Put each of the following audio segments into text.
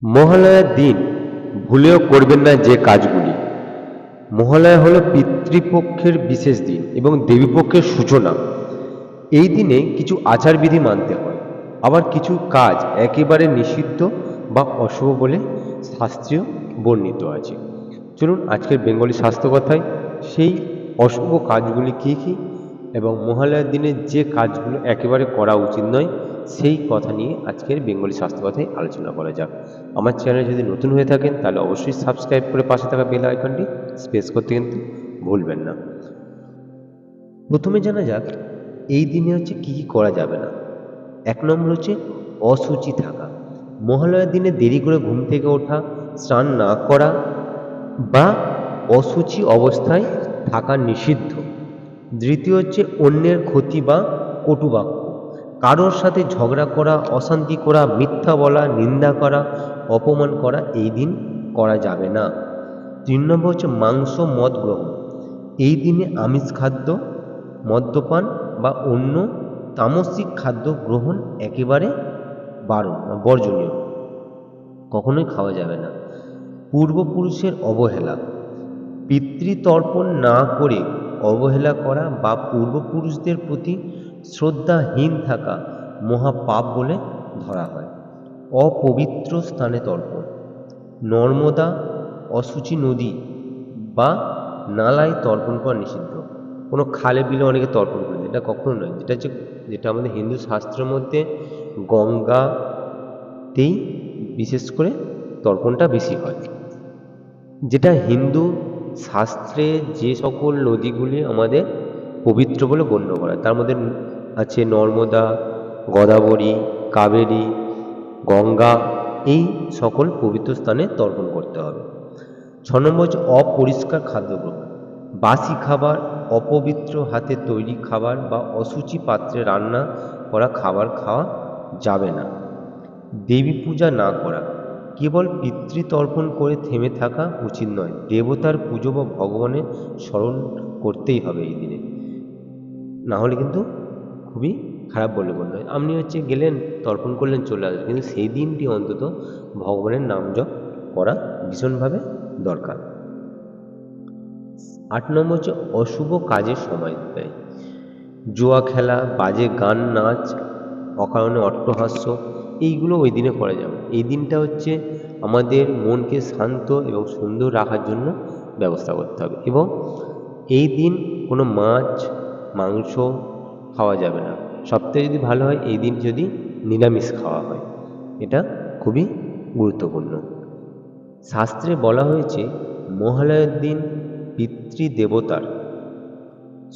মহালয়ার দিন ভুলেও করবেন না যে কাজগুলি। মহালয়া হলো পিতৃপক্ষের বিশেষ দিন এবং দেবীপক্ষের সূচনা। এই দিনে কিছু আচারবিধি মানতে হয়, আবার কিছু কাজ একেবারে নিষিদ্ধ বা অশুভ বলে শাস্ত্রীয় বর্ণিত আছে। চলুন আজকের বেঙ্গলি স্বাস্থ্য কথায় সেই অশুভ কাজগুলি কী কী এবং মহালয়ার দিনে যে কাজগুলো একেবারে করা উচিত নয় সেই কথা নিয়ে আজকের বেঙ্গলি স্বাস্থ্য কথায় আলোচনা করা যাক। আমার চ্যানেলে যদি নতুন হয়ে থাকেন তাহলে অবশ্যই সাবস্ক্রাইব করে পাশে থাকা বেল আইকনটি প্রেস করতে কিন্তু ভুলবেন না। প্রথমে জানা যাক এই দিনে কী কী করা যাবে না। ১ নম্বর অশুচি থাকা। মহালয়ার দিনে দেরি করে ঘুম থেকে ওঠা, স্নান না করা বা অশুচি অবস্থায় থাকা নিষিদ্ধ। দ্বিতীয় অন্যের ক্ষতি বা কটুবাক্য। কারোর সাথে ঝগড়া করা, অশান্তি করা, মিথ্যা বলা, নিন্দা করা, অপমান করা এই দিন করা যাবে না। ৩ নম্বর মাংস, মদ গ্রহণ। এই দিনে আমিষ খাদ্য, মদ্যপান বা অন্য তামসিক খাদ্য গ্রহণ একেবারে বর্জনীয়, কখনোই খাওয়া যাবে না। পূর্বপুরুষের অবহেলা। পিতৃতর্পণ না করে অবহেলা করা বা পূর্বপুরুষদের প্রতি শ্রদ্ধাহীন থাকা মহাপাপ বলে ধরা হয়। অপবিত্র স্থানে তর্পণ। নর্মদা, অশুচি নদী বা নালায় তর্পণ করা নিষিদ্ধ। কোনো খালে বিলে অনেকে তর্পণ করে, এটা কখনো নয়। যেটা আমাদের হিন্দু শাস্ত্রের মধ্যে গঙ্গাতেই বিশেষ করে তর্পণটা বেশি হয়। যেটা হিন্দু শাস্ত্রে যে সকল নদীগুলি আমাদের পবিত্র বলে গণ্য করা, তার মধ্যে আছে নর্মদা, গোদাবরী, কাবেরী, গঙ্গা। এই সকল পবিত্র স্থানে তর্পণ করতে হবে। ৬ নম্বর অপরিষ্কার খাদ্য গ্রহণ। বাসি খাবার, অপবিত্র হাতে তৈরি খাবার বা অশুচি পাত্রে রান্না করা খাবার খাওয়া যাবে না। দেবী পূজা না করা। কেবল পিতৃতর্পণ করে থেমে থাকা উচিত নয়। দেবতার পুজো বা ভগবানের স্মরণ করতেই হবে এই দিনে, না হলে কিন্তু খুবই খারাপ বলে মনে হয়। আপনি গেলেন, তর্পণ করলেন, চলে আসলেন, কিন্তু সেই দিনটি অন্তত ভগবানের নাম জপ করা ভীষণভাবে দরকার। ৮ নম্বর অশুভ কাজের সময় ব্যয়। জুয়া খেলা, বাজে গান, নাচ, অকারণে অট্টহাস্য, এইগুলো ওই দিনে করা যাবে। এই দিনটা আমাদের মনকে শান্ত এবং সুন্দর রাখার জন্য ব্যবস্থা করতে হবে, এবং এই দিন কোনো মাছ, মাংস খাওয়া যাবে না। সবথেকে যদি ভালো হয় এই দিন যদি নিরামিষ খাওয়া হয়, এটা খুবই গুরুত্বপূর্ণ। শাস্ত্রে বলা হয়েছে মহালয়ার দিন পিতৃদেবতার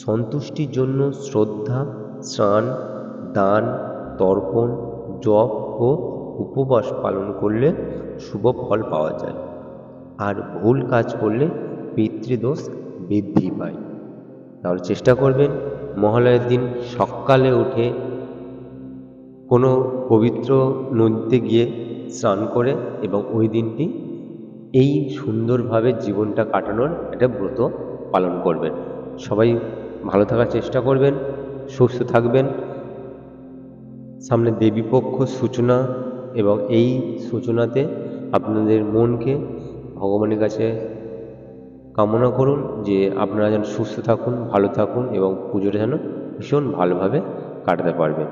সন্তুষ্টির জন্য শ্রদ্ধা, স্নান, দান, তর্পণ, জপ ও উপবাস পালন করলে শুভ ফল পাওয়া যায়, আর ভুল কাজ করলে পিতৃদোষ বৃদ্ধি পায়। তাহলে চেষ্টা করবেন মহালয়ার দিন সকালে উঠে কোনো পবিত্র নদীতে গিয়ে স্নান করে এবং ওই দিনটি এই সুন্দরভাবে জীবনটা কাটানোর একটা ব্রত পালন করবেন। সবাই ভালো থাকার চেষ্টা করবেন, সুস্থ থাকবেন। সামনে দেবীপক্ষ সূচনা, এবং এই সূচনাতে আপনাদের মনকে ভগবানের কাছে কামনা করুন যে আপনারা যেন সুস্থ থাকুন, ভালো থাকুন এবং পুজোটা যেন ভীষণ ভালোভাবে কাটাতে পারবেন।